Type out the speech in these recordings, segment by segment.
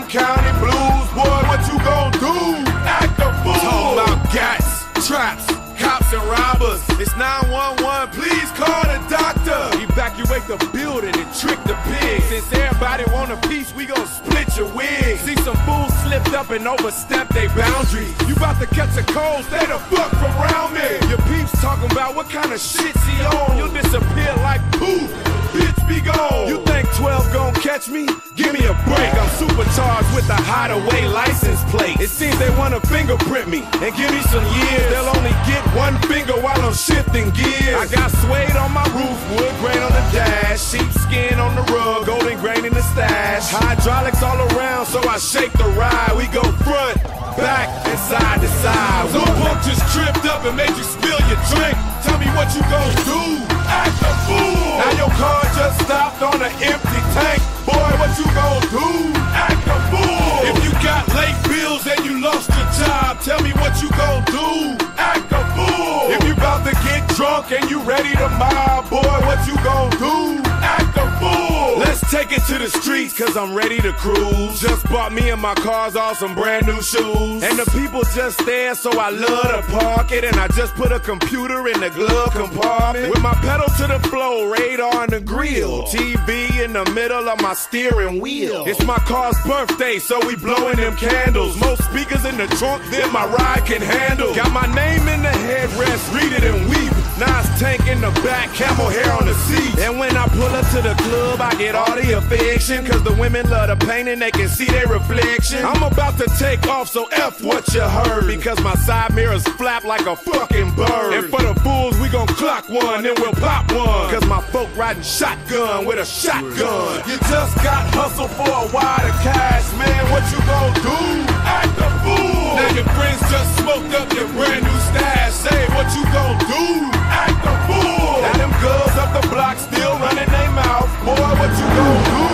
County blues, boy, what you gon' do? Act a fool. Talking about gats, traps, cops and robbers. It's 911, please call the doctor. Evacuate the building and trick the pigs. Since everybody want a piece, we gon' split your wig. See some fools slipped up and overstepped their boundaries. You bout to catch a cold, stay the fuck from around me. Your peeps talking about what kind of shit's he on. You'll disappear like poof, bitch be gone. You think 12 gon' catch me? Give me a break. I'm supercharged with a hideaway license plate. It seems they wanna fingerprint me and give me some years. They'll only get one finger while I'm shifting gears. I got suede on my roof, wood grain on the dash, sheepskin on the rug, golden grain in the stash. Hydraulics all around, so I shake the ride. We go front, back, and side to side. Some punk just tripped up and made you spill your drink. Tell me what you gon' do? Act a fool. Now your car just stopped on an empty tank. Boy, what you gon' do? Act a fool. If you got late bills and you lost your job, tell me what you gon' do? Act a fool. If you about to get drunk and you ready to mob, boy, what you gon' do? Act a fool. Let's take it to the streets, cause I'm ready to cruise. Just bought me and my cars all some brand new shoes. And the people just there, so I love to park it. And I just put a computer in the glove compartment. With my pedal to the floor, radar in the grill, TV in the middle of my steering wheel. It's my car's birthday, so we blowing them candles. Most speakers in the trunk than my ride can handle. Got my name in the headrest, read it and weep. Nas tank in the back, camel hair on the seat. And when I pull up to the club, I get all the affection, cause the women love the pain and they can see their reflection. I'm about to take off, so F what you heard, because my side mirrors flap like a fucking bird. And for the fools, we gon' clock one, then we'll pop one, cause my folk riding shotgun with a shotgun. You just got hustle for a wad of cash, man, what you gon' do? Act a fool. Now your friends just smoked up your brand new stash. Say what you gon' do? Act a fool. Now them girls up the block still running their mouth. Boy, what you gon' do?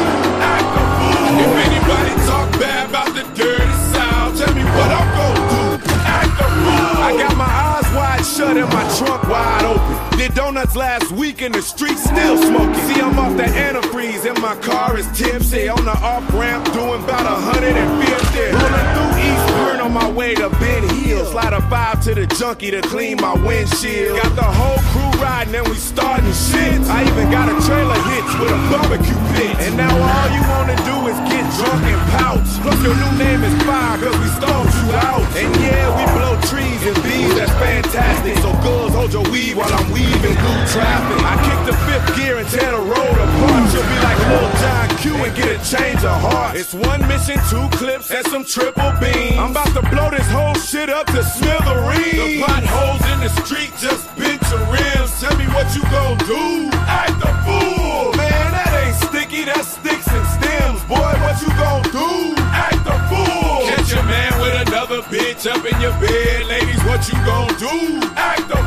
Act a fool. If anybody talk bad about the dirty South, tell me what I'm gon' do. Act a fool. I got my eyes wide shut and my trunk wide open. Did donuts last week in the street, still smoking. See, I'm off the antifreeze and my car is tipsy. On the off-ramp doing about 150. Rolling through Eastburn on my way to Ben Hill. Slide a 5 to the junkie to clean my windshield. Got the whole crew riding and we starting shit. I even got a trailer hitch with a barbecue pit. And now all you wanna do is get drunk and pout. Plus your new name is Fire, cause we stoned you out. And yeah, we blow trees and bees, that's fantastic. So girls, hold your weed while I'm weaving through traffic. I kick the fifth gear and tear the road apart. You'll be like Lil John Q and get a change of heart. It's one mission, 2 clips, and some triple beams. I'm about to blow this whole shit up to smithereens. The potholes in the street just bent your rims. Tell me what you gon' do? Act a fool. Man, that ain't sticky, that's sticks and stems. Boy, what you gon' do? Act a fool. Catch your man with another bitch up in your bed. Ladies, what you gon' do? Act a